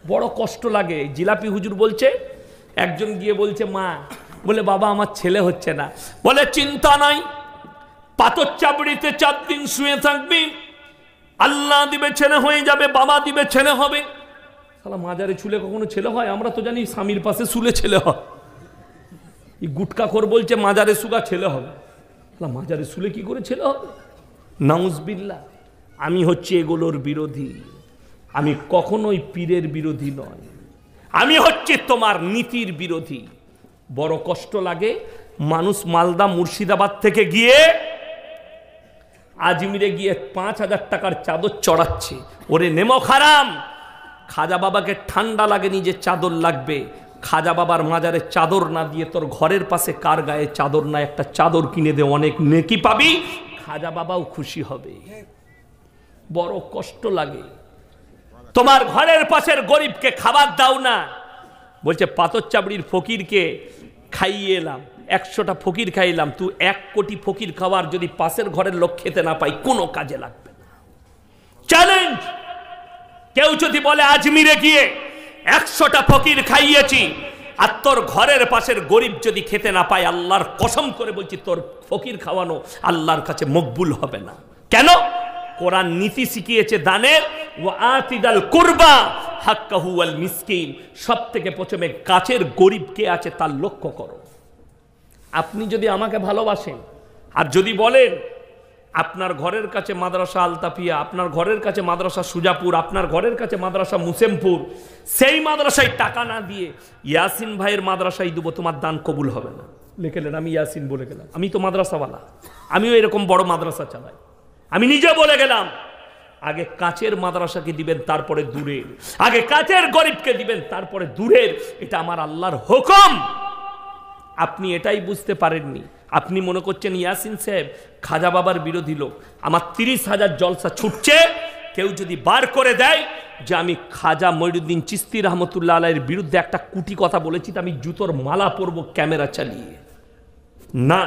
বড় কষ্ট লাগে। জিলাপি হুজুর বলছে, একজন গিয়ে বলছে মা, বলে বাবা আমার ছেলে হচ্ছে না। বলে চিন্তা নাই, পাথর চাবড়িতে 4 দিন শুয়ে থাকবি, আল্লাহ দিবে ছেলে হয়ে যাবে, বাবা দিবে ছেলে হবে। শালা মাজারে ছুলে কখনো ছেলে হয়? আমরা তো জানি স্বামীর পাশে শুলে ছেলে হয়। এই গুটকাখোর বলছে মাজারে শুগা ছেলে হবে। শালা মাজারে শুলে কি করে ছেলে হবে? নাউজবিল্লাহ। আমি হচ্ছে এগুলোর বিরোধী, আমি কখনোই পীরের বিরোধী নয়, আমি হচ্ছে তোমার নীতির বিরোধী। বড় কষ্ট লাগে, মানুষ মালদা মুর্শিদাবাদ থেকে গিয়ে আজমিরে গিয়ে 5000 টাকার চাদর চড়াচ্ছে। ওরে নেমো খারাম, খাজা বাবাকে ঠান্ডা লাগেনি যে চাদর লাগবে। খাজা বাবার মাজারে চাদর না দিয়ে তোর ঘরের পাশে কার গায়ে চাদর না, একটা চাদর কিনে দে, অনেক নেকি পাবি, খাজা বাবাও খুশি হবে। বড় কষ্ট লাগে। তোমার ঘরের পাশের গরিবকে খাবার দাও না। বলছে পাথর চাবড়ির ফকিরকে খাইয়ে এলাম, 100টা ফকির খাইলাম, তুই 1 কোটি ফকির খাবার যদি পাশের ঘরের লোক খেতে না পাই, কোনো কাজে লাগবে না। চ্যালেঞ্জ। কেউ যদি বলে আজমিরে গিয়ে 100টা ফকির খাইয়েছি আর তোর ঘরের পাশের গরিব যদি খেতে না পায়, আল্লাহর কসম করে বলছি তোর ফকির খাওয়ানো আল্লাহর কাছে মকবুল হবে না। কেন? কোরআন নীতি শিখিয়েছে দানের, ওয়া আতিদাল কুরবা হাক্কাহু ওয়াল মিসকিন। সবথেকে প্রথমে কাছের গরিব কে আছে তার লক্ষ্য করো। আপনি যদি আমাকে ভালোবাসেন আর যদি বলেন আপনার ঘরের কাছে মাদ্রাসা আলতাফিয়া, আপনার ঘরের কাছে মাদ্রাসা সুজাপুর, আপনার ঘরের কাছে মাদ্রাসা মুসেমপুর, সেই মাদ্রাসায় টাকা না দিয়ে ইয়াসিন ভাইয়ের মাদ্রাসায় দেবো, তোমার দান কবুল হবে না। লিখেলেন, আমি ইয়াসিন বলে গেলাম, আমি তো মাদ্রাসাওয়ালা, আমিও এরকম বড় মাদ্রাসা চালাই। আমি নিজে বলে গেলাম, আগে কাছের মাদ্রাসাকে দিবেন, তারপরে দূরের, আগে কাছের গরিবকে দিবেন, তারপরে দূরের। এটা আমার আল্লাহর হুকুম। আপনি এটাই বুঝতে পারেননি। আপনি মনে করছেন ইয়াসিন সাহেব খাজা বাবার বিরোধী লোক, আমার 30,000 জলসা ছুটছে, কেউ যদি বার করে দেয় যে আমি খাজা মঈনুদ্দিন চিশতি রহমতুল্লাহ আলাইহির বিরুদ্ধে একটা কুটি কথা বলেছি, তো আমি জুতোর মালা পরব ক্যামেরা চালিয়ে। না,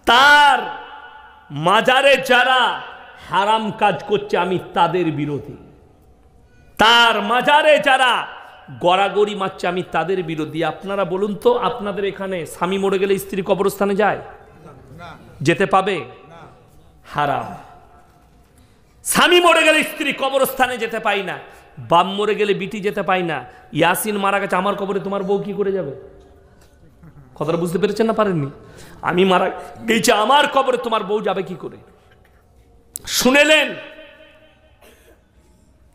তার মাজারে যারা হারাম কাজ করছে আমি তাদের বিরোধী, তার মাজারে যারা গড়াগড়ি মারছে আমি তাদের বিরোধী। আপনারা বলুন তো, আপনাদের এখানে স্বামী মরে গেলে স্ত্রী কবরস্থানে যায়? যেতে পাবে? হারাম। স্বামী মরে গেলে স্ত্রী কবরস্থানে যেতে পাই না, বাপ মরে গেলে বিটি যেতে পাই না। ইয়াসিন মারা গেছে, আমার কবরে তোমার বউ কি করে যাবে? কথাটা বুঝতে পেরেছেন না পারেননি? আমি মারা গেছি, আমার কবরে তোমার বউ যাবে কি করে? শুনেলেন?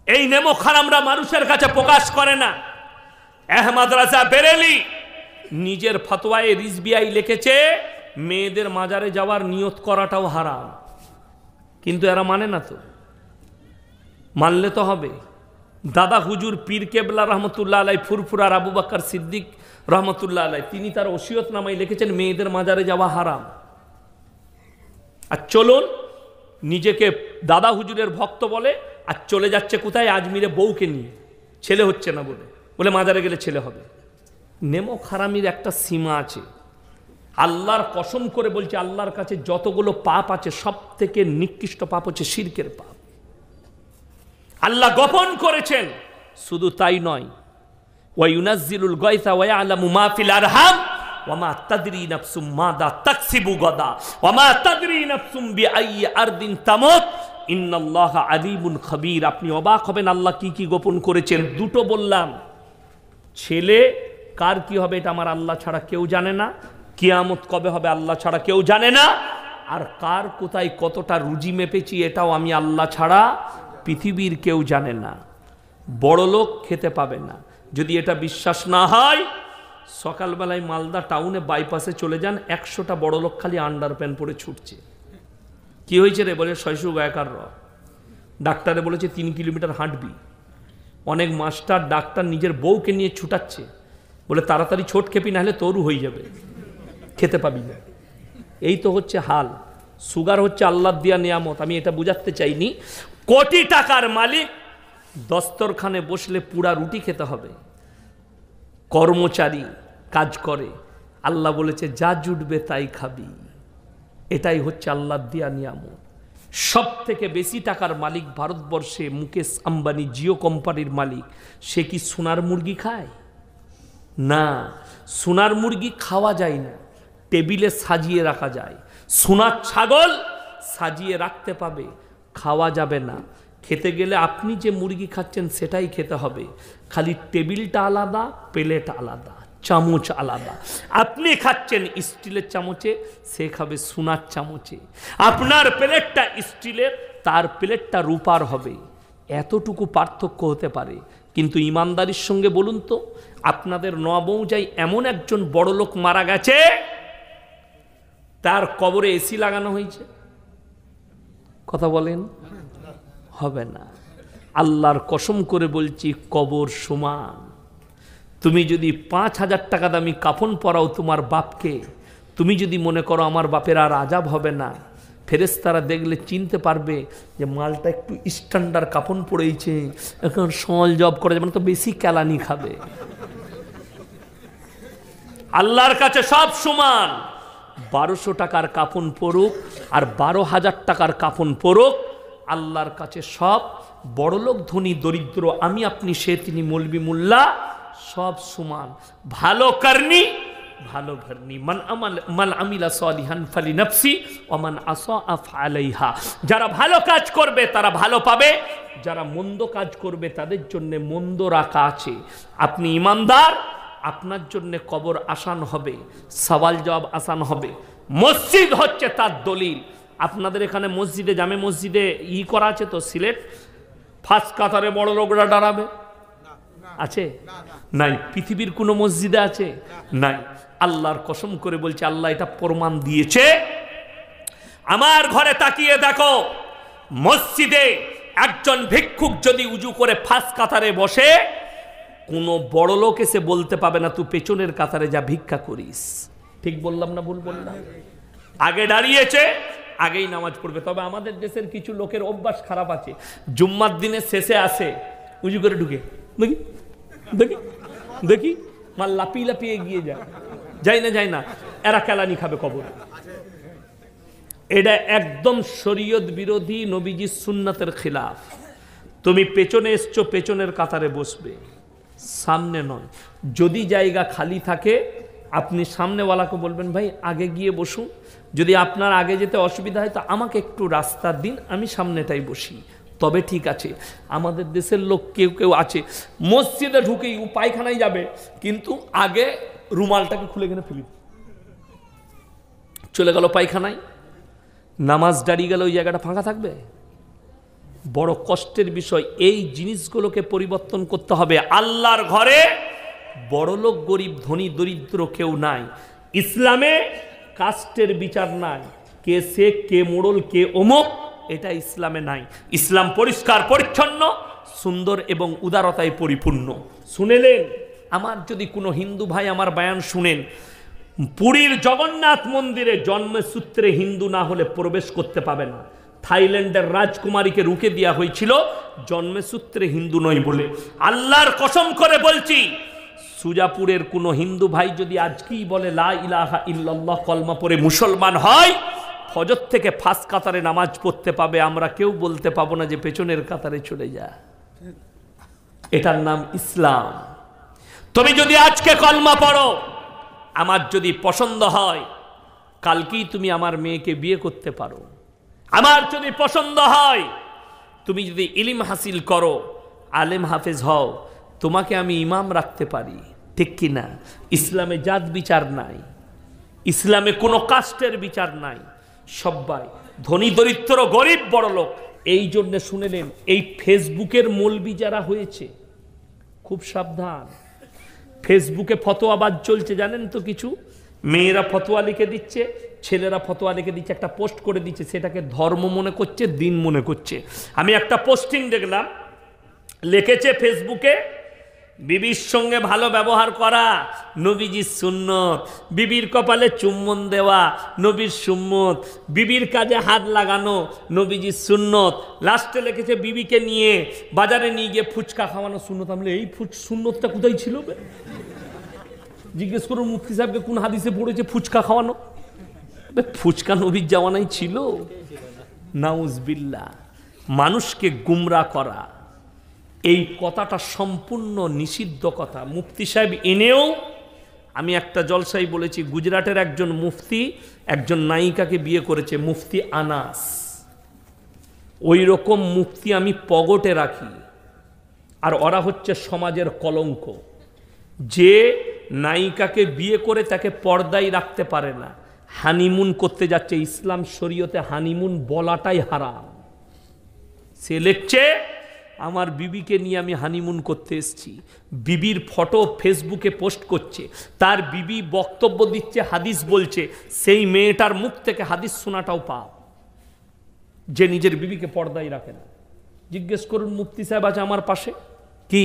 এই নেমো খারামরা মানুষের কাছে প্রকাশ করে না। আহমদ রাজা বেরেলি নিজের ফতোয়ায়ে রিজবিয়ায় লিখেছে মেয়েদের মাজারে যাওয়ার নিয়ত করাটাও হারাম, কিন্তু এরা মানে না। তো মানলে তো হবে। দাদা হুজুর পীর কেবলা রহমতুল্লাহ আলাই ফুরফুরার আবু বকর সিদ্দিক রহমতুল্লাহ আলাই, তিনি তার ওসিয়ত নামায় লিখেছেন মেয়েদের মাজারে যাওয়া হারাম। আর চলুন, নিজেকে দাদা হুজুরের ভক্ত বলে আর চলে যাচ্ছে কোথায়? আজমিরে বউকে নিয়ে, ছেলে হচ্ছে না বলে, বলে মাজারে গেলে ছেলে হবে। নেমো খারামির একটা সীমা আছে। আল্লাহর কসম করে বলছে, আল্লাহর কাছে যতগুলো পাপ আছে সব থেকে নিকৃষ্ট পাপ হচ্ছে শিরকের পাপ। আল্লাহ গোপন করেছেন। শুধু তাই নয়, ওয়া ইউনাজ্জিলুল গায়সা ওয়া ইয়ালামু মা ফিল আরহাম ওয়া মা তাদরি নাফসুম মাযা তাকসিবু গাদা ওয়া মা তাদরি নাফসুম বিআইয়ি আরদিন তামুত ইন্নাল্লাহা আলিমুন খাবীর। আপনি অবাক হবেন আল্লাহ কি কি গোপন করেছেন। দুটো বললাম, ছেলে কার কি হবে এটা আমার আল্লাহ ছাড়া কেউ জানে না, কিয়ামত কবে হবে আল্লাহ ছাড়া কেউ জানে না, আর কার কোথায় কতটা রুজি মেপেছি এটাও আমি আল্লাহ ছাড়া পৃথিবীর কেউ জানে না। বড় লোক খেতে পাবে না। যদি এটা বিশ্বাস না হয়, সকালবেলায় মালদা টাউনে বাইপাসে চলে যান, 100টা বড় লোক খালি আন্ডার প্যান্ট পরে ছুটছে। কি হয়েছে রে? বলে শৈশু গায়কার ডাক্তারে বলেছে 3 কিলোমিটার হাঁটবি। অনেক মাস্টার ডাক্তার নিজের বউকে নিয়ে ছুটাচ্ছে, বলে তাড়াতাড়ি ছোট খেপি, না হলে তোরও হয়ে যাবে, খেতে পাবি না। এই তো হচ্ছে হাল। সুগার হচ্ছে আল্লাহ দিয়া নিয়ামত, আমি এটা বুঝাতে চাইনি। কোটি টাকার মালিক, দস্তরখানে বসলে পুরা রুটি খেতে হবে। কর্মচারী কাজ করে, আল্লাহ বলেছে যা জুটবে তাই খাবি। এটাই হচ্ছে আল্লাহ দিয়া নিয়ামত। সব থেকে বেশি টাকার মালিক ভারতবর্ষে মুকেশ আম্বানি, জিও কোম্পানির মালিক। সে কি সোনার মুরগি খায়? না, সোনার মুরগি খাওয়া যায় না, টেবিলে সাজিয়ে রাখা যায়। সোনার ছাগল সাজিয়ে রাখতে পাবে, খাওয়া যাবে না। খেতে গেলে আপনি যে মুরগি খাচ্ছেন সেটাই খেতে হবে, খালি টেবিলটা আলাদা, প্লেট আলাদা, চামচ আলাদা। আপনি খাচ্ছেন স্টিলের চামচে, সে খাবে সোনার চামচে। আপনার প্লেটটা স্টিলের, তার প্লেটটা রূপার হবে, এতটুকু পার্থক্য হতে পারে। কিন্তু ইমানদারির সঙ্গে বলুন তো, আপনাদের নবৌজাই এমন একজন বড় লোক মারা গেছে, তার কবরে এসি লাগানো হয়েছে? কথা বলেন, হবে না। আল্লাহর কসম করে বলছি, কবর সমান। তুমি যদি 5,000 টাকা দামি কাফন পরাও তোমার বাপকে, তুমি যদি মনে করো আমার বাপের আর আজাব হবে না, ফেরেশতারা দেখলে চিনতে পারবে যে মালটা একটু স্ট্যান্ডার্ড কাফন পড়েছে, এখন সল জব করে যাবে না, তো বেশি কেলানি খাবে। আল্লাহর কাছে সব সমান। 1200 টাকার কাফন পড়ুক আর 12,000 টাকার কাফন পড়ুক, আল্লাহর কাছে সব, বড়লোক ধনী দরিদ্র, আমি আপনি সে তিনি মৌলবি মোল্লা, সব সমান। ভালো করনি ভালো ভরনি, মান আমিলা সালিহান ফালিনাফসি ওয়া মান আসা ফালাইহা। যারা ভালো কাজ করবে তারা ভালো পাবে, যারা মন্দ কাজ করবে তাদের জন্য মন্দ রাখা আছে। আপনি ইমানদার, আপনার জন্য কবর আসান হবে, সওয়াল জবাব আসান হবে। মসজিদ হচ্ছে তার দলিল। আপনাদের এখানে মসজিদে, জামে মসজিদে করা আছে তো, সিলেট ফার্স্ট কাতারে বড় লোকরা দাঁড়াবে, আছে? নাই। পৃথিবীর কোন মসজিদে আছে? নাই। আল্লাহর কসম করে বলছে, আল্লাহ এটা প্রমাণ দিয়েছে। আমার ঘরে তাকিয়ে দেখো, মসজিদে একজন ভিক্ষুক যদি উজু করে ফার্স্ট কাতারে বসে, কোন বড় লোক এসে বলতে পাবে না তুই পেছনের কাতারে যা ভিক্ষা করিস। ঠিক বললাম না ভুল বললাম? আগে দাঁড়িয়েছে, আগেই নামাজ পড়বে। তবে আমাদের দেশের কিছু লোকের অভ্যাস খারাপ আছে, জুম্মার দিনের শেষে আসে, উজু করে ঢুকে, দেখি দেখি দেখি মাল লাপিয়ে লাপিয়ে এগিয়ে যায়, যায় না, এরা কেলানি খাবে কবর। এটা একদম শরীয়ত বিরোধী, নবীজির সুন্নাতের খিলাফ। তুমি পেছনে এসছো, পেছনের কাতারে বসবে, সামনে নয়। যদি জায়গা খালি থাকে, আপনি সামনেওয়ালাকে বলবেন ভাই আগে গিয়ে বসুন, যদি আপনার আগে যেতে অসুবিধা হয় তো আমাকে একটু রাস্তা দিন, আমি সামনেটাই বসি, তবে ঠিক আছে। আমাদের দেশের লোক কেউ কেউ আছে, মসজিদে ঢুকেই ও পায়খানায় যাবে, কিন্তু আগে রুমালটাকে খুলে এখানে ফেলি, চলে গেল পায়খানায়, নামাজ দাঁড়িয়ে গেলে ওই জায়গাটা ফাঁকা থাকবে? বড় কষ্টের বিষয়। এই জিনিসগুলোকে পরিবর্তন করতে হবে। আল্লাহর ঘরে বড়লোক গরিব ধনী দরিদ্র কেউ নাই। ইসলামে কাস্টের বিচার নাই, কে শেখ, কে মোড়ল, কে অমুক, এটা ইসলামে নাই। ইসলাম পরিষ্কার পরিচ্ছন্ন, সুন্দর এবং উদারতায় পরিপূর্ণ। শুনেলেন? আমার যদি কোনো হিন্দু ভাই আমার বয়ান শুনেন, পুরীর জগন্নাথ মন্দিরে জন্মসূত্রে হিন্দু না হলে প্রবেশ করতে পাবে না। থাইল্যান্ডের রাজকুমারীকে রুখে দেওয়া হয়েছিল জন্মসূত্রে হিন্দু নয় বলে। আল্লাহর কসম করে বলছি, সুজাপুরের কোনো হিন্দু ভাই যদি আজকেই বলে লা ইলাহা ইল্লাল্লাহ কলমা পড়ে মুসলমান হয়, ফজর থেকে ফার্স্ট কাতারে নামাজ পড়তে পাবে, আমরা কেউ বলতে পাবো না যে পেছনের কাতারে চলে যা। এটার নাম ইসলাম। তুমি যদি আজকে কলমা পড়ো, আমার যদি পছন্দ হয়, কালকেই তুমি আমার মেয়েকে বিয়ে করতে পারো। আমার যদি পছন্দ হয়, তুমি যদি ইলম হাসিল করো, আলেম হাফেজ হও, তোমাকে আমি ইমাম রাখতে পারি, ঠিক কি না? ইসলামে জাত বিচার নাই, ইসলামে কোনো কাস্টের বিচার নাই, সবাই ধনী দরিদ্র, গরিব বড় লোক। এই জন্য শুনে নেন, এই ফেসবুকের মৌলবি যারা হয়েছে, খুব সাবধান। ফেসবুকে ফতোয়াবাজ চলছে, জানেন তো? কিছু মেয়েরা ফতোয়া লিখে দিচ্ছে, ছেলেরা ফতোয়া লিখে দিচ্ছে, একটা পোস্ট করে দিচ্ছে, সেটাকে ধর্ম মনে করছে, দিন মনে করছে। আমি একটা পোস্টিং দেখলাম, লিখেছে ফেসবুকে, বিবির সঙ্গে ভালো ব্যবহার করা নবীজির সুন্নত, বিবির কপালে চুম্বন দেওয়া নবীর সুন্নত, বিবির কাজে হাত লাগানো নবীজির সুন্নত। লাস্টে লিখেছে বিবিকে নিয়ে বাজারে নিয়ে গিয়ে ফুচকা খাওয়ানো সুন্নত। আমি এই সুন্নতটা কোথায় ছিল? জিজ্ঞেস করুন মুফতি সাহেবকে, কোন হাদিসে পড়েছে ফুচকা খাওয়ানো? ফুচকা নবীর জামানায় ছিল? নাউজবিল্লাহ, মানুষকে গুমরা করা, এই কথাটা সম্পূর্ণ নিষিদ্ধ কথা। মুফতি সাহেব এনেও আমি একটা জলসাই বলেছি, গুজরাটের একজন মুফতি একজন নায়িকাকে বিয়ে করেছে, মুফতি আনাস। ওই রকম মুফতি আমি পগটে রাখি। আর ওরা হচ্ছে সমাজের কলঙ্ক। যে নায়িকাকে বিয়ে করে তাকে পর্দায় রাখতে পারে না, হানিমুন করতে যাচ্ছে, ইসলাম শরীয়তে হানিমুন বলাটাই হারাম। সে লিখছে আমার বিবিকে নিয়ে আমি হানিমুন করতে এসেছি, বিবির ফটো ফেসবুকে পোস্ট করছে, তার বিবি বক্তব্য দিচ্ছে, হাদিস বলছে, সেই মেয়েটার মুখ থেকে হাদিস শোনাটাও পাপ, যে নিজের বিবিকে পর্দায় রাখে না। জিজ্ঞেস করুন, মুফতি সাহেব আছে আমার পাশে, কি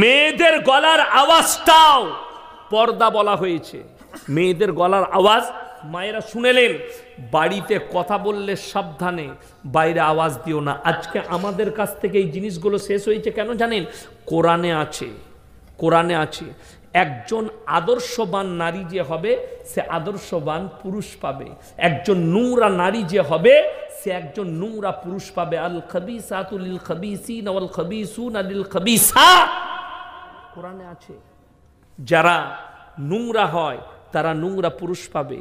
মেয়েদের গলার আওয়াজটাও পর্দা বলা হয়েছে। মেয়েদের গলার আওয়াজ মায়েরা শুনেলেন, বাড়িতে কথা বললে সাবধানে, বাইরে আওয়াজ দিও না। আজকে আমাদের কাছ থেকে এই জিনিসগুলো শেষ হয়েছে কেন জানেন? কোরআনে আছে, কোরআনে আছে একজন আদর্শবান নারী যে হবে সে আদর্শবান পুরুষ পাবে, একজন নোংরা নারী যে হবে সে একজন নোংরা পুরুষ পাবে। আল খাবিসাতু লিল খাবিসিন ওয়াল খাবিসুনা লিল খাবিসাত, কোরআনে আছে। যারা নোংরা হয় তারা নোংরা পুরুষ পাবে,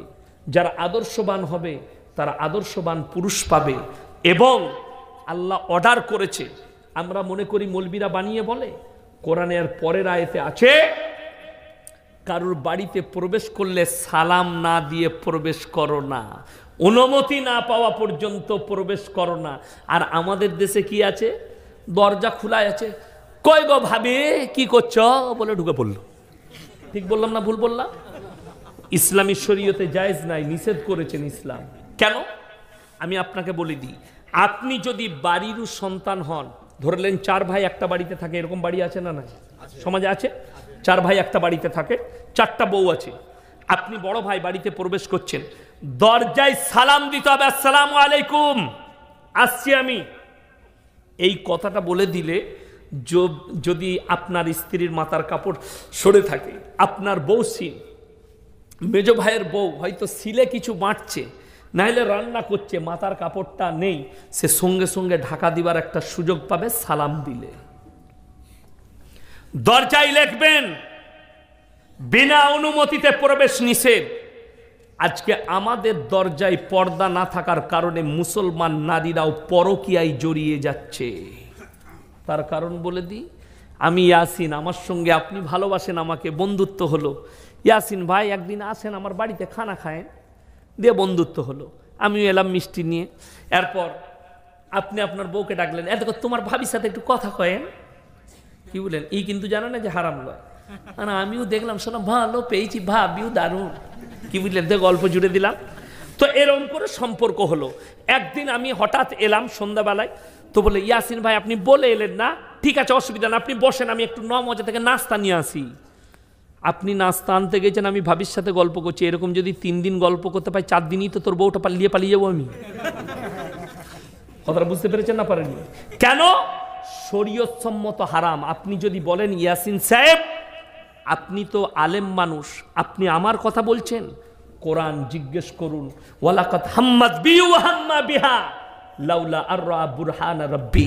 যারা আদর্শবান হবে তারা আদর্শবান পুরুষ পাবে। এবং আল্লাহ অর্ডার করেছে, আমরা মনে করি মৌলবীরা বানিয়ে বলে, কোরআনের পরের আয়াতে আছে, কারুর বাড়িতে প্রবেশ করলে সালাম না দিয়ে প্রবেশ করো না, অনুমতি না পাওয়া পর্যন্ত প্রবেশ করো না। আর আমাদের দেশে কি আছে? দরজা খোলা আছে, কই গো ভাবি কি করছো বলে ঢুকে পড়লো। ঠিক বললাম না ভুল বললাম? ইসলামী শরীয়তে জায়েজ নাই, নিষেধ করেছেন ইসলাম। কেন? আমি আপনাকে বলে দিই, আপনি যদি বাড়ির সন্তান হন, ধরলেন 4 ভাই একটা বাড়িতে থাকে, এরকম বাড়ি আছে না? না সমাজে আছে, 4 ভাই একটা বাড়িতে থাকে, 4টা বউ আছে। আপনি বড় ভাই বাড়িতে প্রবেশ করছেন, দরজায় সালাম দিতে হবে, আসসালামু আলাইকুম, আসছি আমি। এই কথাটা বলে দিলে যদি আপনার স্ত্রীর মাথার কাপড় সরে থাকে, আপনার বউ সিল, মেজ ভাইয়ের বউ হয়তো সিলে কিছু বাঁটছে, নাহলে রান্না করছে, মাথার কাপড়টা নেই, সে সঙ্গে সঙ্গে ঢাকা দিবার একটা সুযোগ পাবে সালাম দিলে। দরজায় লিখবেন বিনা অনুমতিতে প্রবেশ নিষেধ। আজকে আমাদের দরজায় পর্দা না থাকার কারণে মুসলমান নারীরাও পরকীয়ায় জড়িয়ে যাচ্ছে। তার কারণ বলে দিই, আমি ইয়াসিন, আমার সঙ্গে আপনি ভালোবাসেন আমাকে, বন্ধুত্ব হলো, ইয়াসিন ভাই একদিন আসেন আমার বাড়িতে খানা খায়েন, দিয়ে বন্ধুত্ব হলো, আমিও এলাম মিষ্টি নিয়ে। এরপর আপনি আপনার বউকে ডাকলেন, এত তোমার ভাবির সাথে একটু কথা কয়েন, কি বলেন? এই কিন্তু জানো না যে হারাম লয়। আর আমিও দেখলাম শোনা ভালো পেয়েছি, ভাবিও দারুণ, কি বুঝলেন, তো গল্প জুড়ে দিলাম। তো এরকম করে সম্পর্ক হলো। একদিন আমি হঠাৎ এলাম সন্ধ্যাবেলায়, তো বলে ইয়াসিন ভাই আপনি বলে এলেন না, ঠিক আছে অসুবিধা না, আপনি বসেন, আমি একটু 9 মজা থেকে নাস্তা নিয়ে আসি। আপনি নাস্তা আনতে গেছেন, আমি ভাবির সাথে গল্প করছি। এরকম যদি 3 দিন গল্প করতে পাই, 4 দিনই তো তোর বউটা পালিয়ে যাবো আমি। কথাটা বুঝতে পেরেছেন না পারেননি? কেন? শরীয়ত সম্মত হারাম। আপনি যদি বলেন ইয়াসিন সাহেব আপনি তো আলেম মানুষ, আপনি আমার কথা বলছেন, কোরআন জিজ্ঞেস করুন, ওয়ালাকাদ হাম্মাত বি ওয়া হাম্মা বিহা লাউলা আররা বুরহান রাব্বি।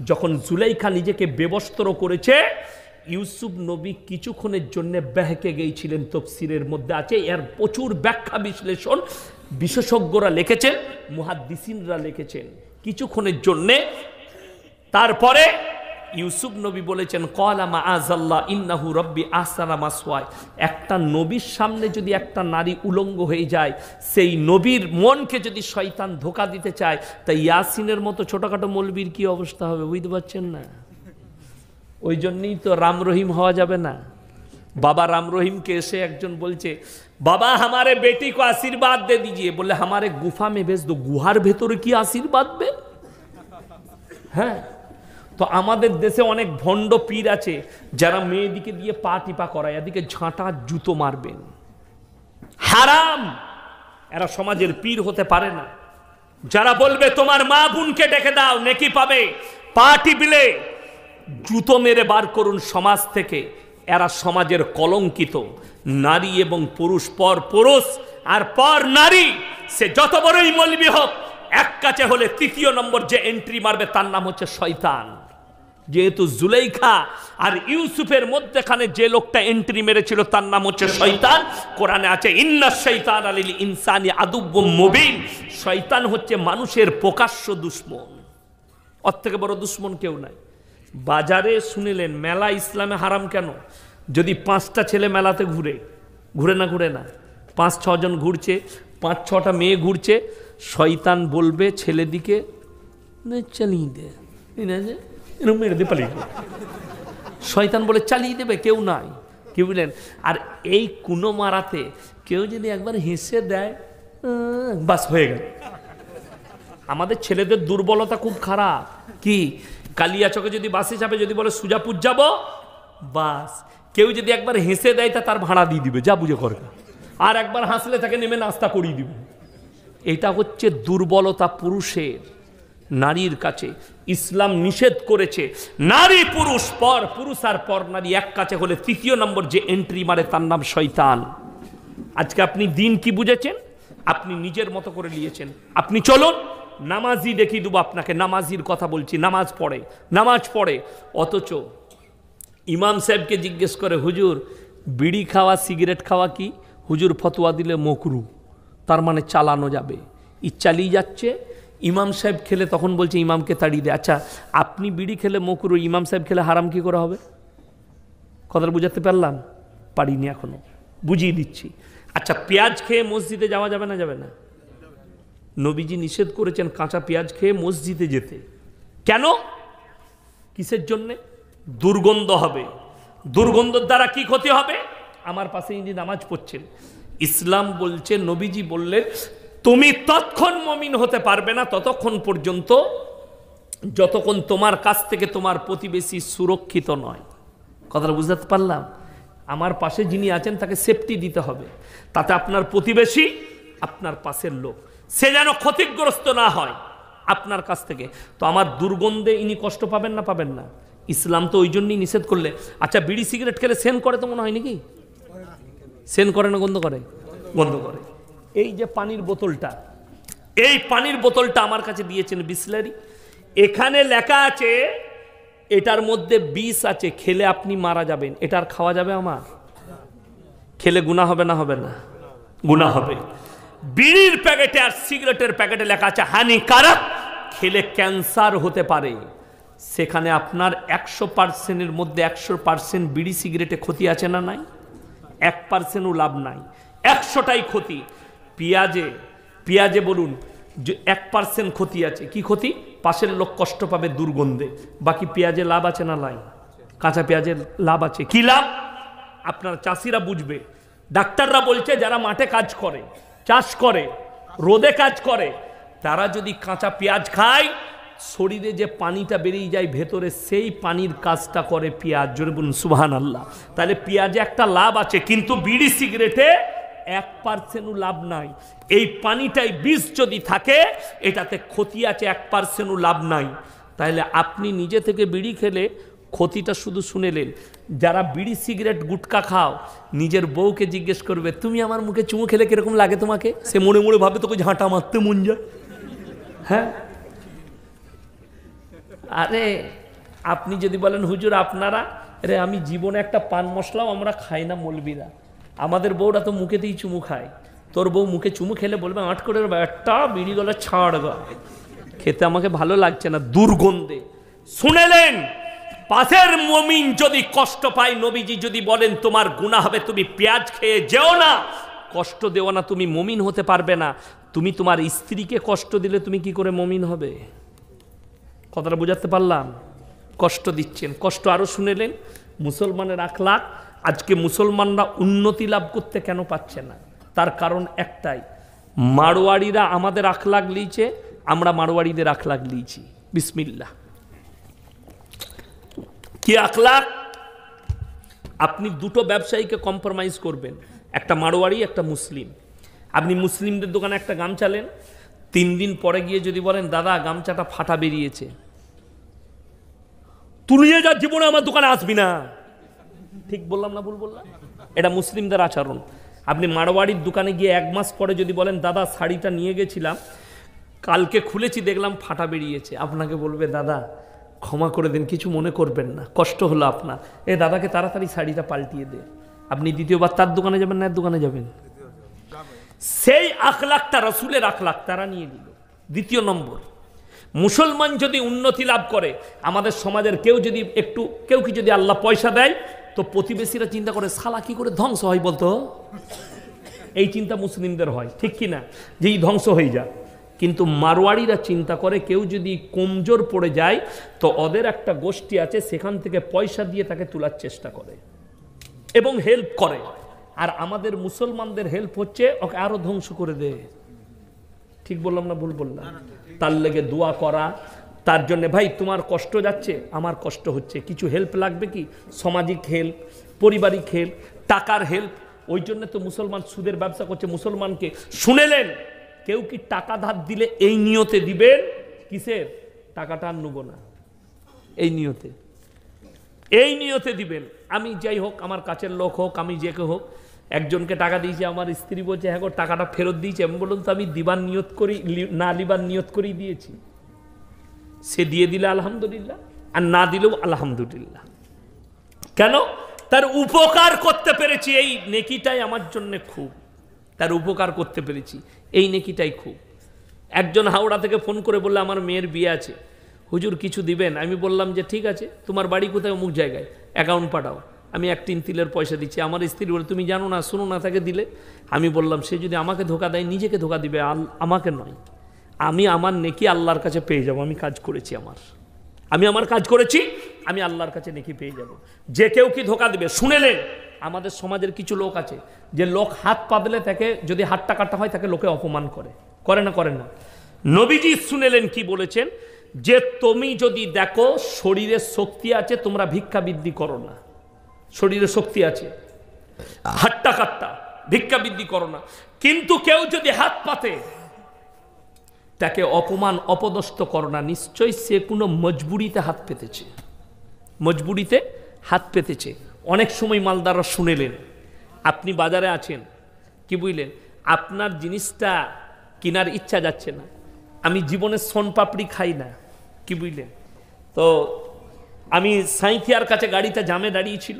যখন জুলাইখা নিজেকে বেবস্ত্র করেছে, ইউসুফ নবী কিছুক্ষণের জন্য বেহকে গিয়েছিলেন, তফসিরের মধ্যে আছে, এর প্রচুর ব্যাখ্যা বিশ্লেষণ বিশেষজ্ঞরা লিখেছেন, মুহাদ্দিসিনরা লিখেছেন, কিছুক্ষণের জন্যে। তারপরে ইউসুফ নবী বলেছেন ক্বালা মাআযাল্লাহ ইন্নাহু রাব্বি আহসানা মাসওয়ায়। একটা নবীর সামনে যদি একটা নারী উলঙ্গ হয়ে যায়, সেই নবীর মনকে যদি শয়তান ধোঁকা দিতে চায়, তাই ইয়াসিনের মতো ছোটখাটো মৌলবীর কি অবস্থা হবে বুঝতে পারছেন না? ওই জন্যই তো রাম রহিম হওয়া যাবে না। বাবা রাম রহিমকে এসে একজন বলছে, বাবা हमारे बेटी को आशीर्वाद दे दीजिए। बोले हमारे गुफा में भेज दो। गुहार ভেতরে কি আশীর্বাদ দেবে? হ্যাঁ, তো আমাদের দেশে অনেক ভণ্ড পীর আছে যারা মেয়েদিকে দিয়ে পা টিপা করায়, এদিকে ঝাঁটা জুতো মারবেন, হারাম। এরা সমাজের পীর হতে পারে না। যারা বলবে তোমার মা বোনকে ডেকে দাও নেকি পাবে, পা টিপলে জুতো মেরে বার করুন সমাজ থেকে, এরা সমাজের কলঙ্কিত। নারী এবং পুরুষ, পর পুরুষ আর পর নারী, সে যত বড়ই মৌলবি হোক, এক কাছে হলে তৃতীয় নম্বর যে এন্ট্রি মারবে তার নাম হচ্ছে শয়তান। যেহেতু জুলেখা আর ইউসুফের মধ্যখানে যে লোকটা এন্ট্রি মেরেছিল তার নাম হচ্ছে শয়তান। কোরআনে আছে ইন্নাশ শাইতানা লিল ইনসানি আদুব্বুম মুবিন, শয়তান হচ্ছে মানুষের প্রকাশ্য দুশমন, ওর থেকে বড় দুশমন কেউ নাই। বাজারে শুনিলেন মেলা ইসলামে হারাম কেন? যদি 5টা ছেলে মেলাতে ঘুরে না ঘুরে না, 5-6 জন ঘুরছে, 5-6টা মেয়ে ঘুরছে, শয়তান বলবে ছেলেদিকে চালিয়ে দে, মেরে দে পালিয়ে, শয়তান বলে চালিয়ে দেবে, কেউ নাই, কি বুঝলেন? আর এই কুনো মারাতে কেউ যদি একবার হেসে দেয় বাস হয়ে গেল। আমাদের ছেলেদের দুর্বলতা খুব খারাপ। কি কালিয়াচকে যদি বাসে যাবে, যদি বলে সুজাপুর যাব, বাস কেউ যদি একবার হেসে দেয় তা তার ভাড়া দিয়ে দিবে, যা বুঝে করে, আর একবার হাসলে তাকে নেমে নাস্তা করিয়ে দিবে। এটা হচ্ছে দুর্বলতা পুরুষের নারীর কাছে। ইসলাম নিষেধ করেছে নারী পুরুষ পর, পুরুষ আর পর নারী এক কাছে হলে তৃতীয় নম্বর যে এন্ট্রি মারে তার নাম শয়তান। আজকে আপনি দিন কি বুঝেছেন? আপনি নিজের মতো করে নিয়েছেন। আপনি চলুন নামাজি দেখিয়ে দেবো আপনাকে, নামাজির কথা বলছি, নামাজ পড়ে, অথচ ইমাম সাহেবকে জিজ্ঞেস করে হুজুর বিড়ি খাওয়া সিগারেট খাওয়া কি? হুজুর ফতোয়া দিলে মকরু, তার মানে চালানো যাবে। চালিয়ে যাচ্ছে, ইমাম সাহেব খেলে তখন বলছে ইমামকে তাড়িয়ে দে। আচ্ছা আপনি বিড়ি খেলে মকরু, ইমাম সাহেব খেলে হারাম কি করে হবে? কথাটা বুঝাতে পারলাম? পারিনি এখনো, বুঝিয়ে দিচ্ছি। আচ্ছা পেঁয়াজ খেয়ে মসজিদে যাওয়া যাবে না? যাবে না। নবীজি নিষেধ করেছেন কাঁচা পেঁয়াজ খেয়ে মসজিদে যেতে। কেন? কিসের জন্যে? দুর্গন্ধ হবে। দুর্গন্ধের দ্বারা কি ক্ষতি হবে? আমার পাশে ইনি নামাজ পড়ছেন, ইসলাম বলছে, নবীজি বললেন তুমি ততক্ষণ মুমিন হতে পারবে না ততক্ষণ পর্যন্ত যতক্ষণ তোমার কাছ থেকে তোমার প্রতিবেশী সুরক্ষিত নয়। কথাটা বুঝতে পারলাম? আমার পাশে যিনি আছেন তাকে সেফটি দিতে হবে, তাতে আপনার প্রতিবেশী, আপনার পাশের লোক, সে যেন ক্ষতিগ্রস্ত না হয় আপনার কাছ থেকে। তো আমার দুর্গন্ধে ইনি কষ্ট পাবেন না? পাবেন না। ইসলাম তো ওই জন্যই নিষেধ করলে। আচ্ছা বিড়ি সিগারেট খেলে সেন করে তো মনে হয় নাকি? সেন করে না গন্ধ করে? গন্ধ করে। এই যে পানির বোতলটা, এই পানির বোতলটা আমার কাছে দিয়েছেন বিসলারি, এখানে লেখা আছে এটার মধ্যে বিষ আছে, খেলে আপনি মারা যাবেন। এটা আর খাওয়া যাবে? আমার খেলে গুনাহ হবে না? হবে না, গুনাহ হবে। বিড়ির প্যাকেটে আর সিগারেটের প্যাকেটে লেখা আছে হানিকারক, খেলে ক্যান্সার হতে পারে। সেখানে আপনার 100%-এর মধ্যে 100% বিড়ি সিগারেটে ক্ষতি আছে না নাই? 1%ও লাভ নাই, 100টাই ক্ষতি। পেঁয়াজে বলুন যে 1% ক্ষতি আছে। কি ক্ষতি? পাশের লোক কষ্ট পাবে দুর্গন্ধে। বাকি পেঁয়াজে লাভ আছে না নাই? কাঁচা পেঁয়াজের লাভ আছে। কি লাভ? আপনার চাষিরা বুঝবে। ডাক্তাররা বলছে যারা মাঠে কাজ করে, চাষ করে, রোদে কাজ করে, তারা যদি কাঁচা পেঁয়াজ খায় শরীরে যে পানিটা বেরিয়ে যায় ভেতরে, সেই পানির কাজটা করে পেঁয়াজ। জোরে বলুন সুবহানাল্লাহ। তাহলে পেঁয়াজে একটা লাভ আছে, কিন্তু বিড়ি সিগারেটে 1%ও লাভ নাই। এই পানিটাই বিষ যদি থাকে, এটাতে ক্ষতি আছে, 1%ও লাভ নাই। তাহলে আপনি নিজে থেকে বিড়ি খেলে ক্ষতিটা শুধু শুনেলেন। যারা বিড়ি সিগারেট গুটকা খাও, নিজের বউকে জিজ্ঞেস করবে তুমি আমার মুখে চুমু খেলে কিরকম লাগে তোমাকে? সে মনে মনে ভাবে তোকে ঝাঁটা মারতে মন যায়। হ্যাঁ, আরে আপনি যদি বলেন হুজুর আপনারা, আরে আমি জীবনে একটা পান মশলাও আমরা খাই না মৌলবীরা, আমাদের বউরা তো মুখেতেই চুমু খায়। তোর বউ মুখে চুমু খেলে বলবে আট করে একটা বিড়ি গলা ছাড় গা, খেতে আমাকে ভালো লাগছে না, দুর্গন্ধে। শুনেলেন? পাশের মুমিন যদি কষ্ট পায়, নবীজি যদি বলেন তোমার গুনাহ হবে, তুমি পেঁয়াজ খেয়ে যেও না, কষ্ট দেও না, তুমি মুমিন হতে পারবে না। তুমি তোমার স্ত্রীকে কষ্ট দিলে তুমি কি করে মুমিন হবে? কথাটা বুঝাতে পারলাম? কষ্ট দিচ্ছেন। কষ্ট আরো শুনেলেন? মুসলমানের আখলাক। আজকে মুসলমানরা উন্নতি লাভ করতে কেন পাচ্ছে না? তার কারণ একটাই, মারোয়াড়িরা আমাদের আখলাক লিয়েছে, আমরা মারোয়াড়িদের আখলাক লিয়েছি। বিসমিল্লাহ। কি আখলাক? আপনি দুটো ব্যবসায়ীকে কম্প্রোমাইজ করবেন, একটা মারোয়াড়ি একটা মুসলিম। আপনি মুসলিমদের দোকানে একটা গামছা নেন, 3 দিন পরে গিয়ে যদি বলেন দাদা গামছাটা ফাটা বেরিয়েছে, তুই নিয়ে যা, জীবনে আমার দোকানে আসবি না। ঠিক বললাম না ভুল বললাম? এটা মুসলিমদের আচরণ। আপনি মারোয়াড়ির দোকানে গিয়ে 1 মাস পরে যদি বলেন দাদা শাড়িটা নিয়ে গেছিলাম, কালকে খুলেছি, দেখলাম ফাটা বেরিয়েছে। আপনাকে বলবে দাদা ক্ষমা করে দিন, কিছু মনে করবেন না, কষ্ট হলো আপনার। এ দাদাকে তাড়াতাড়ি শাড়িটা পাল্টিয়ে দে। আপনি দ্বিতীয়বার তার দোকানে যাবেন না এর দোকানে যাবেন? সেই আখলাকটা রসুলের আখলাক তারা নিয়ে নিল। দ্বিতীয় নম্বর, মুসলমান যদি উন্নতি লাভ করে, আমাদের সমাজের কেউ কি যদি আল্লাহ পয়সা দেয়, তো প্রতিবেশীরা চিন্তা করে শালা কি করে ধ্বংস হয় বলতো, এই চিন্তা মুসলিমদের হয়, ঠিক কি না, যে এই ধ্বংস হয়ে যায়। কিন্তু মারোয়াড়িরা চিন্তা করে কেউ যদি কমজোর পড়ে যায়, তো ওদের একটা গোষ্ঠী আছে, সেখান থেকে পয়সা দিয়ে তাকে তোলার চেষ্টা করে এবং হেল্প করে। আর আমাদের মুসলমানদের হেল্প হচ্ছে ওকে আরো ধ্বংস করে দেয়। ঠিক বললাম না ভুল বললাম? তার লেগে দোয়া করা, তার জন্য ভাই তোমার কষ্ট যাচ্ছে, আমার কষ্ট হচ্ছে, কিছু হেল্প লাগবে কি, সামাজিক হেল্প, পারিবারিক হেল্প, টাকার হেল্প। ওই জন্য তো মুসলমান সুদের ব্যবসা করছে। মুসলমানকে শুনেলেন, কেউ কি টাকা ধার দিলে এই নিয়তে দিবেন, কিসের টাকাটা আর নেব না, এই নিয়তে দিবেন। আমি যাই হোক, আমার কাছের লোক হোক, আমি যে কেউ হোক, একজনকে টাকা দিয়েছি, আমার স্ত্রী বলছে হ্যাঁ গো টাকাটা ফেরত দিয়েছে। আমি বললাম তো আমি দিবার নিয়ত করি না, লিবার নিয়ত করেই দিয়েছি। সে দিয়ে দিলে আলহামদুলিল্লাহ, আর না দিলেও আলহামদুলিল্লাহ। কেন? তার উপকার করতে পেরেছি, এই নেকিটাই আমার জন্য খুব, তার উপকার করতে পেরেছি, এই নেকিটাই খুব। একজন হাওড়া থেকে ফোন করে বললে আমার মেয়ের বিয়ে আছে, হুজুর কিছু দিবেন? আমি বললাম যে ঠিক আছে, তোমার বাড়ি কোথায়, অমুক জায়গায়, অ্যাকাউন্ট পাঠাও, আমি 1 তিলের পয়সা দিচ্ছি। আমার স্ত্রী বলে তুমি জানো না, শোনো না, তাকে দিলে। আমি বললাম সে যদি আমাকে ধোকা দেয়, নিজেকে ধোকা দিবে, আমাকে নয়। আমি আমার নেকি আল্লাহর কাছে পেয়ে যাব। আমি কাজ করেছি, আমি আমার কাজ করেছি, আমি আল্লাহর কাছে নেকি পেয়ে যাব। যে কেউ কি ধোকা দিবে, শুনেলেন আমাদের সমাজের কিছু লোক আছে, যে লোক হাত পাতলে তাকে যদি হাতটা কাটা হয়, তাকে লোকে অপমান করে না। নবীজি শুনেলেন কি বলেছেন, যে তুমি যদি দেখো শরীরে শক্তি আছে, তোমরা ভিক্ষা বৃদ্ধি করো না। শরীরে শক্তি আছে, হাতটা কাটটা, ভিক্ষা বৃদ্ধি করো না। কিন্তু কেউ যদি হাত পাতে, তাকে অপমান অপদস্থ করো না। নিশ্চয়ই সে কোনো মজবুরিতে হাত পেতেছে। অনেক সময় মালদাররা শুনেলেন, আপনি বাজারে আছেন, কি বুঝলেন, আপনার জিনিসটা কেনার ইচ্ছা যাচ্ছে না, আমি জীবনে সোনপাপড়ি খাই না, কি বুঝলেন, তো আমি সাঁইথিয়ার কাছে গাড়িটা জামে দাঁড়িয়েছিল,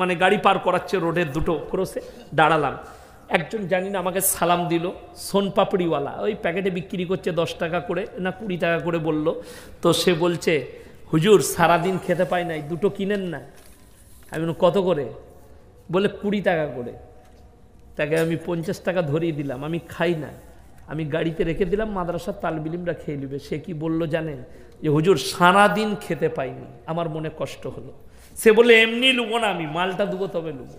মানে গাড়ি পার করাচ্ছে রোডের দুটো ক্রসে, দাঁড়ালাম। একজন জানি না আমাকে সালাম দিল, সোনপাপড়িওয়ালা, ওই প্যাকেটে বিক্রি করছে 10 টাকা করে না 20 টাকা করে বলল। তো সে বলছে হুজুর সারাদিন খেতে পাই নাই, দুটো কিনেন না। আমি কত করে? বলে 20 টাকা করে। তাকে আমি 50 টাকা ধরিয়ে দিলাম, আমি খাই না, আমি গাড়িতে রেখে দিলাম, মাদ্রাসার তালবিলিমরা খেয়ে নেবে। সে কি বলল জানেন, যে হুজুর সারাদিন খেতে পাইনি, আমার মনে কষ্ট হলো। সে বলে এমনি লুবো না, আমি মালটা দেবো তবে লুবো।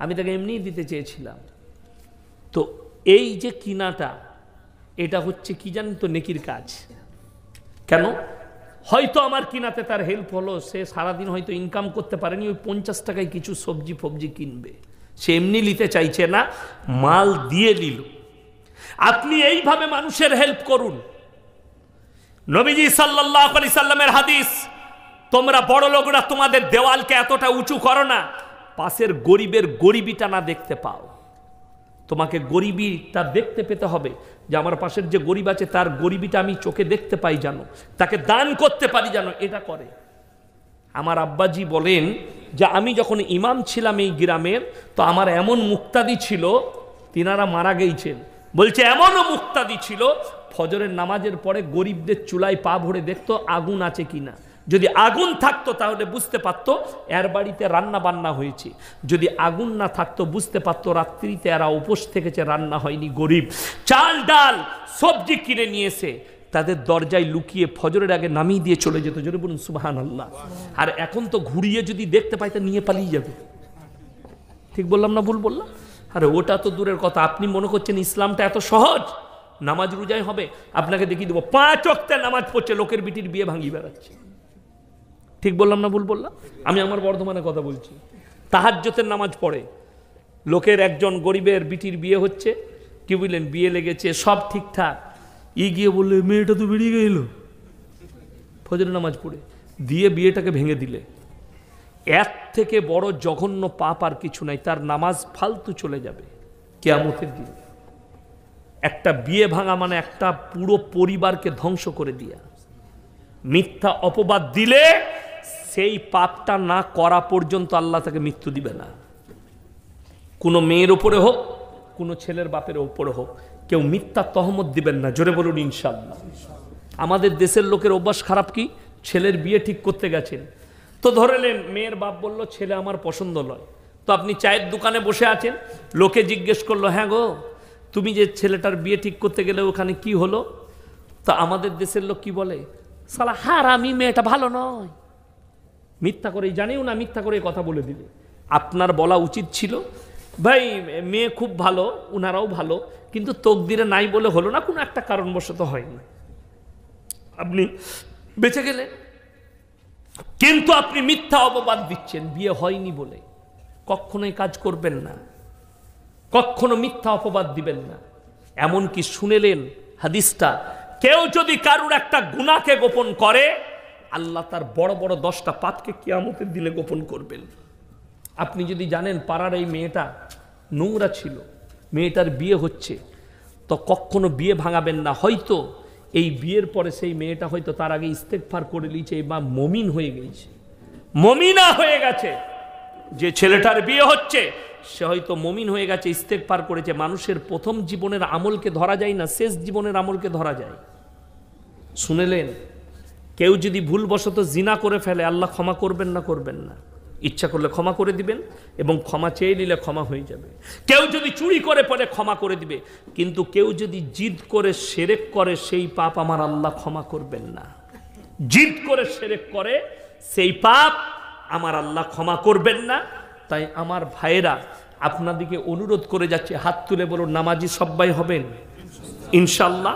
আমি তাকে এমনিই দিতে চেয়েছিলাম। তো এই যে কিনাটা, এটা হচ্ছে কি জানেন তো, নেকির কাজ। কেন? হয়তো আমার কিনাতে তার হেল্প হলো, সে সারাদিন হয়তো ইনকাম করতে পারেনি, ওই 50 টাকায় কিছু সবজি ফবজি কিনবে, সে এমনি নিতে চাইছে না, মাল দিয়ে নিল। আপনি এইভাবে মানুষের হেল্প করুন। নবীজি সাল্লাল্লাহু আলাইহি সাল্লামের হাদিস, তোমরা বড় লোকরা তোমাদের দেওয়ালকে এতটা উঁচু করো না, পাশের গরিবের গরিবিটা না দেখতে পাও। তোমাকে গরিবিটা দেখতে পেতে হবে, যে আমার পাশের যে গরিব আছে তার গরিবিটা আমি চোখে দেখতে পাই, জানো, তাকে দান করতে পারি, জানো, এটা করে। আমার আব্বাজি বলেন যে আমি যখন ইমাম ছিলাম এই গ্রামের, তো আমার এমন মুক্তাদি ছিল, তিনারা মারা গেছেন, বলছে এমনও মুক্তাদি ছিল, ফজরের নামাজের পরে গরিবদের চুলায় পা ভরে দেখতো আগুন আছে কিনা। যদি আগুন থাকতো তাহলে বুঝতে পারতো এর বাড়িতে রান্না বান্না হয়েছে, যদি আগুন না থাকতো বুঝতে পারতো রাত্রিতে এরা উপোস থেকেছে, রান্না হয়নি। গরিব চাল ডাল সবজি কিনে নিয়ে এসে তাদের দরজায় লুকিয়ে ফজরের আগে নামিয়ে দিয়ে চলে যেত। জোরে বলুন সুবহানাল্লাহ। আর এখন তো ঘুরিয়ে যদি দেখতে পাই তা নিয়ে পালিয়ে যাবে। ঠিক বললাম না ভুল বললাম? আরে ওটা তো দূরের কথা। আপনি মনে করছেন ইসলামটা এত সহজ, নামাজ রোজাই হবে? আপনাকে দেখিয়ে দেবো 5 ওয়াক্তের নামাজ পড়ছে, লোকের বিটির বিয়ে ভাঙিয়ে বেড়াচ্ছে। ঠিক বললাম না ভুল বললাম? আমি আমার বর্ধমানে কথা বলছি, তাহাজ্জুদের নামাজ পড়ে, লোকের একজন গরিবের বিটির বিয়ে হচ্ছে, কি বুঝলেন, বিয়ে লেগেছে, সব ঠিকঠাক, গিয়ে বললে মেয়েটা তো বেরিয়ে গেল ফজরের নামাজ পড়ে, দিয়ে বিয়েটাকে ভেঙে দিলে। এর থেকে বড় জঘন্য পাপ আর কিছু নাই। তার নামাজ ফালতু চলে যাবে কিয়ামতের দিন। একটা বিয়ে ভাঙা মানে একটা পুরো পরিবারকে ধ্বংস করে দিয়া। মিথ্যা অপবাদ দিলে সেই পাপটা না করা পর্যন্ত আল্লাহ তাকে মৃত্যু দিবে না। কোনো মেয়ের ওপরে হোক, কোনো ছেলের বাপের ওপরে হোক, কেউ মিথ্যা তহমত দিবেন না। জোরে বলুন ইনশাআল্লাহ। আমাদের দেশের লোকের অভ্যাস খারাপ কি, ছেলের বিয়ে ঠিক করতে গেছেন, তো ধরেলেন মেয়ের বাপ বলল ছেলে আমার পছন্দ নয়, তো আপনি চায়ের দোকানে বসে আছেন, লোকে জিজ্ঞেস করলো হ্যাঁ গো তুমি যে ছেলেটার বিয়ে ঠিক করতে গেলে ওখানে কি হলো? তো আমাদের দেশের লোক কি বলে, শালা হারামি, মেয়েটা ভালো নয়। মিথ্যা করেই, জানিও না মিথ্যা করে কথা বলে দিবে। আপনার বলা উচিত ছিল ভাই মেয়ে খুব ভালো, উনারাও ভালো, কিন্তু তকদিরে নাই বলে হলো না, কোনো একটা কারণবশত হয়নি, আপনি বেঁচে গেলেন। কিন্তু আপনি মিথ্যা অপবাদ দিচ্ছেন বিয়ে হয়নি বলে। কখনোই কাজ করবেন না, কখনো মিথ্যা অপবাদ দিবেন না। এমনকি শুনেলেন হাদিসটা, কেউ যদি কারুর একটা গুনাহকে গোপন করে, আল্লাহ তার বড় বড় 10টা পাপকে কিয়ামতের দিনে গোপন করবেন। আপনি যদি জানেন পাড়ার এই মেয়েটা নোংরা ছিল, মেয়েটার বিয়ে হচ্ছে, তো কখনো বিয়ে ভাঙাবেন না। হয়তো এই বিয়ের পরে সেই মেয়েটা হয়তো তার আগে ইস্তেগফার করে নিয়েছে বা মমিন হয়ে গেছে, মমিনা হয়ে গেছে। যে ছেলেটার বিয়ে হচ্ছে সে হয়তো মমিন হয়ে গেছে, ইস্তেগফার করেছে। মানুষের প্রথম জীবনের আমলকে ধরা যায় না, শেষ জীবনের আমলকে ধরা যায়। শুনেলেন, কেউ যদি ভুলবশত জিনা করে ফেলে, আল্লাহ ক্ষমা করবেন না? করবেন না। ইচ্ছা করলে ক্ষমা করে দিবেন, এবং ক্ষমা চেয়ে নিলে ক্ষমা হয়ে যাবে। কেউ যদি চুরি করে পরে ক্ষমা করে দিবে, কিন্তু কেউ যদি জিদ করে শিরক করে, সেই পাপ আমার আল্লাহ ক্ষমা করবেন না। জিদ করে শিরক করে সেই পাপ আমার আল্লাহ ক্ষমা করবেন না। তাই আমার ভাইয়েরা আপনাদিকে অনুরোধ করে যাচ্ছে, হাত তুলে বলুন নামাজি সবাই হবেন ইনশাল্লাহ।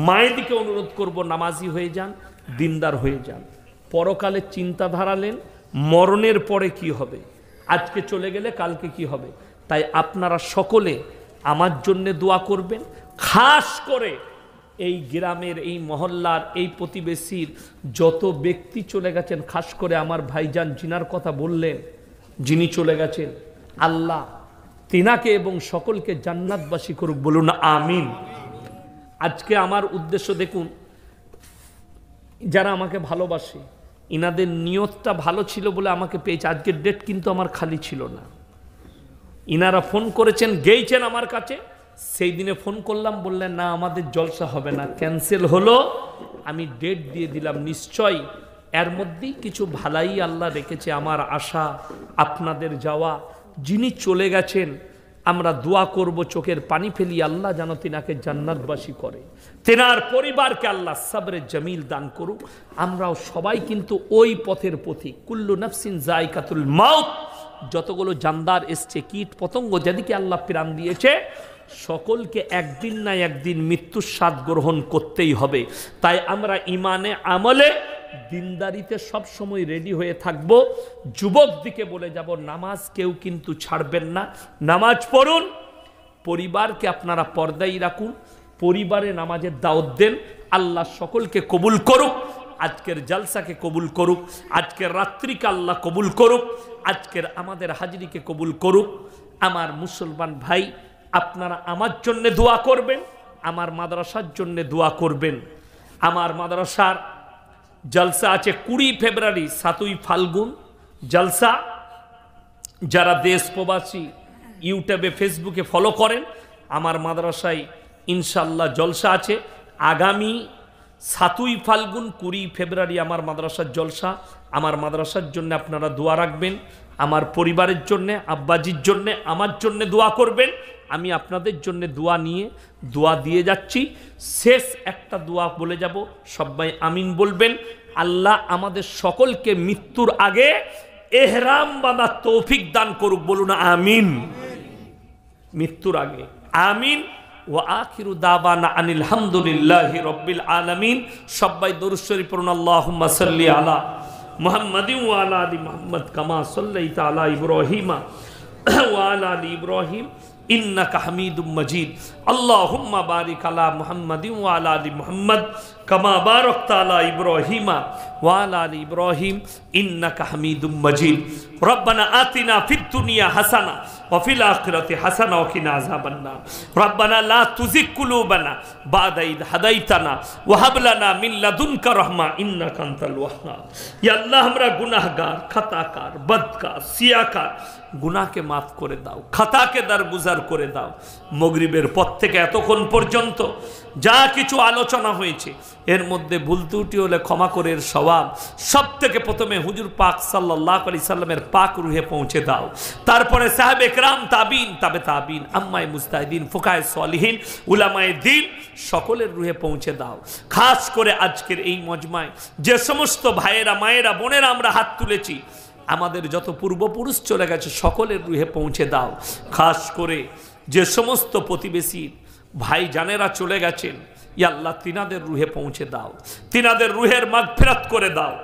মায়ের দিকে অনুরোধ করব, নামাজি হয়ে যান, দিনদার হয়ে যান। পরকালে চিন্তা ধারালেন মরণের পরে কি হবে, আজকে চলে গেলে কালকে কি হবে। তাই আপনারা সকলে আমার জন্যে দোয়া করবেন। খাস করে এই গ্রামের, এই মহল্লার, এই প্রতিবেশীর যত ব্যক্তি চলে গেছেন, খাস করে আমার ভাইজান জিনার কথা বললেন, যিনি চলে গেছেন, আল্লাহ তিনাকে এবং সকলকে জান্নাতবাসী করুক, বলুন আমিন। আজকে আমার উদ্দেশ্য দেখুন, যারা আমাকে ভালোবাসে ইনাদের নিয়তটা ভালো ছিল বলে আমাকে পেয়েছে। আজকের ডেট কিন্তু আমার খালি ছিল না, ইনারা ফোন করেছেন, গেইছেন আমার কাছে। সেই দিনে ফোন করলাম, বললেন না আমাদের জলসা হবে না, ক্যান্সেল হলো। আমি ডেট দিয়ে দিলাম, নিশ্চয় এর মধ্যেই কিছু ভালাই আল্লাহ রেখেছে। আমার আশা আপনাদের যাওয়া, যিনি চলে গেছেন আমরা দোয়া করব, চোখের পানি ফেলি, আল্লাহ যেন তিনাকে জান্নাতবাসী করে, তেনার পরিবারকে আল্লাহ সাবরে জামিল দান করুক। আমরাও সবাই কিন্তু ওই পথের পথিক। কুল্লু নাফসিন যায়কাতুল মাউত, যতগুলো জানদার এসছে, কীট পতঙ্গ যেদিকে আল্লাহ প্রাণ দিয়েছে, সকলকে একদিন না একদিন মৃত্যুর স্বাদ গ্রহণ করতেই হবে। তাই আমরা ইমানে আমলে দিনদারিতে সব সময় রেডি হয়ে থাকব। যুবক দিকে বলে যাব, নামাজ কেউ কিন্তু ছাড়বেন না, নামাজ পড়ুন। পরিবারকে আপনারা পর্দায় রাখুন, পরিবারে নামাজের দাওয়াত দেন। আল্লাহ সকলকে কবুল করুক, আজকের জালসাকে কবুল করুক, আজকের রাত্রিকে আল্লাহ কবুল করুক, আজকের আমাদের হাজিরিকে কবুল করুক। আমার মুসলমান ভাই, আপনারা আমার জন্য দোয়া করবেন, আমার মাদ্রাসার জন্য দোয়া করবেন। আমার মাদ্রাসার জলসা আছে 20 ফেব্রুয়ারি, 7ই ফাল্গুন জলসা। যারা দেশ প্রবাসী ইউটিউবে ফেসবুকে ফলো করেন, আমার মাদ্রাসায় ইনশাল্লাহ জলসা আছে। আগামী 7ই ফাল্গুন 20 ফেব্রুয়ারি আমার মাদ্রাসার জলসা। আমার মাদ্রাসার জন্য আপনারা দোয়া রাখবেন, আমার পরিবারের জন্যে, আব্বাজির জন্যে, আমার জন্যে দোয়া করবেন। আমি আপনাদের জন্য দোয়া নিয়ে দোয়া দিয়ে যাচ্ছি। শেষ একটা দোয়া বলে যাব, সবাই আমিন বলবেন। আল্লাহ আমাদের সকলকে মৃত্যুর আগে এহরাম বাঁধার তৌফিক দান করুক, বলুন আমিন। মৃত্যুর আগে আমিন। ওয়া আখিরু দাওয়ানা আনিল হামদুলিল্লাহি রাব্বিল আলামিন। সবাই দরুদ শরীফ পড়ুন। আল্লাহুম্মা সাল্লি আলা মুহাম্মাদিন ওয়া আলা আলি মুহাম্মদ কামা সাল্লাইতা আলা ইব্রাহিমা ওয়া আলা আলি ইব্রাহিম ইন্নাকা হামিদুম মাজিদ। আল্লাহুম্মা বারিক আলা মুহাম্মাদিন ওয়া আলা আলি মুহাম্মাদ কামা বারাকতা আলা ইব্রাহিমা ওয়া আলা আলি ইব্রাহিম ইন্নাকা হামিদুম মাজিদ। রব্বানা আতিনা ফিদ দুনিয়া হাসানা ওয়া ফিল আখিরাতি হাসানা ওয়া কিনা আযাবান নার। রব্বানা লা তুযিগ কুলুবানা বা'দা ইদ হাদাইতানা ওয়া হাব লানা মিন লাদুনকা রাহমা ইন্নাকা আনতাল ওয়াহ্হাব। ইয়া আল্লাহ, আমরা গুনাহগার, খাতাকার, বদকার, সিয়াকার, গুনাহকে মাফ করে দাও, খাতাকে দরগুজার করে দাও। মাগরিবের পর থেকে এতক্ষণ পর্যন্ত যা কিছু আলোচনা হয়েছে এর মধ্যে ভুল ত্রুটি হলে ক্ষমা করে এর সওয়াব সব থেকে প্রথমে হুজুর পাক সাল্লাল্লাহু আলাইহি সাল্লামের পাক রুহে পৌঁছে দাও। তারপরে সাহাবে কেরাম, তাবিন, তাবে তাবিন, আম্মায়ে মুজতাহিদিন, ফুকায়ে সালিহিন, উলামায়ে দ্বীন সকলের রুহে পৌঁছে দাও। খাস করে আজকের এই মজমায় যে সমস্ত ভাইয়েরা, মায়েরা, বোনেরা আমরা হাত তুলেছি, আমাদের যত পূর্বপুরুষ চলে গেছে সকলের রুহে পৌঁছে দাও। খাস করে যে সমস্ত প্রতিবেশী ভাই জানেরা চলে গেছেন, ইয়া আল্লাহ তিনাদের রুহে পৌঁছে দাও, তিনাদের রুহের মাগফিরাত করে দাও।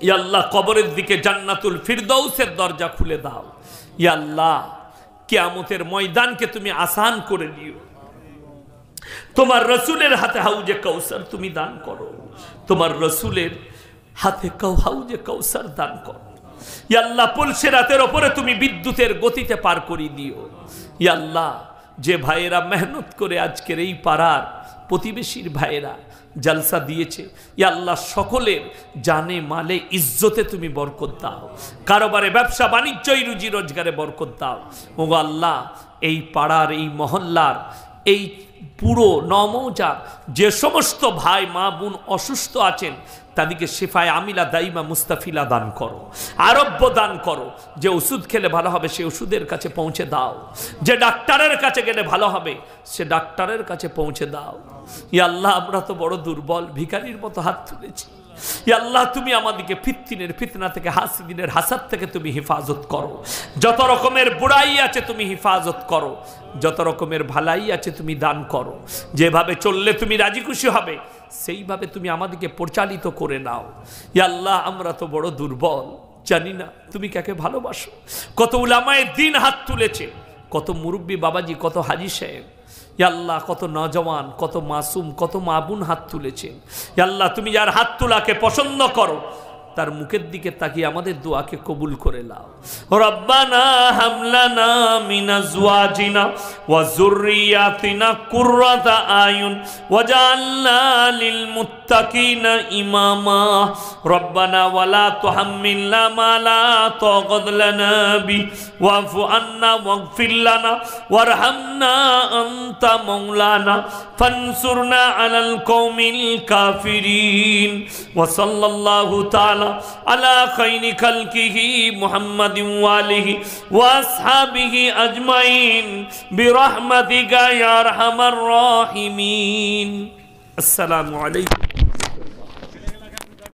ইয়া আল্লাহ কবরের দিকে জান্নাতুল ফিরদৌসের দরজা খুলে দাও। ইয়া আল্লাহ কিয়ামতের ময়দানকে তুমি আসান করে দিও। তোমার রসুলের হাতে হাউজে কাউসার তুমি দান করো, তোমার রসুলের হাতে হাউজে কাউসার দান করো। ইয়া আল্লাহ পুলসিরাতের ওপরে তুমি বিদ্যুতের গতিতে পার করিয়ে দিও। ইয়া আল্লাহ যে ভাইয়েরা মেহনত করে আজকের এই পাড়ার প্রতিবেশীর ভাইয়েরা জলসা দিয়েছে, ইয়া আল্লাহ সকলের জানে মালে ইজ্জতে তুমি বরকত দাও, কারোবারে ব্যবসা বাণিজ্যই রুজি রোজগারে বরকত দাও। ওগো আল্লাহ এই পাড়ার, এই মহল্লার, এই পুরো নমৌজা যে সমস্ত ভাই মা বোন অসুস্থ আছেন তাদেরকে শিফায়ে আমিলা দাইমা মুস্তাফিলা দান করো, আরোগ্য দান করো। যে ওষুধ খেলে ভালো হবে সে ওষুধের কাছে পৌঁছে দাও, যে ডাক্তারের কাছে গেলে ভালো হবে সে ডাক্তারের কাছে পৌঁছে দাও। ইয়া আল্লাহ আমরা তো বড় দুর্বল, ভিখারির মতো হাত তুলেছি। ইয়া আল্লাহ তুমি আমাদেরকে ফিতনার ফিতনা থেকে, হাসিদিনের হাসাদ থেকে তুমি হেফাজত করো। যত রকমের বুড়াই আছে তুমি হেফাজত করো, যত রকমের ভালাই আছে তুমি দান করো। যেভাবে চললে তুমি রাজি খুশি হবে সেইভাবে তুমি আমাদেরকে পরিচালিত করে নাও। ইয়া আল্লাহ আমরা তো বড় দুর্বল, জানি না তুমি কাকে ভালোবাসো। কত উলামায়ে দ্বীন হাত তুলেছে, কত মুরব্বী বাবাজি, কত হাজি সাহেব, ইয়া আল্লাহ কত নওজওয়ান, কত মাসুম, কত মা বোন হাত তুলেছেন। ইয়া আল্লাহ তুমি যার হাত তোলাকে পছন্দ করো তার মুখের দিকে তাকিয়ে আমাদের দোয়াকে কবুল করে নাও। রব্বানা হামলানা মিন আজওয়াজিনা ওয়া যুররিয়াতিনা কুররাতা আয়ুন ওয়াজআলনা লিল মুত্তাকিনা ইমামা। রব্বানা ওয়ালা তুহাম্মিলনা মা লা তাকাত লানা বি ওয়াফু আন্না ওয়াগফির লানা ওয়ারহামনা আনতা মাওলানা ফানসুরনা আলাল কওমিল কাফিরিন। ওয়া সাল্লাল্লাহু তাআলা على خير خلقه محمد وآله وأصحابه أجمعين برحمتك يا أرحم الراحمين. السلام عليكم.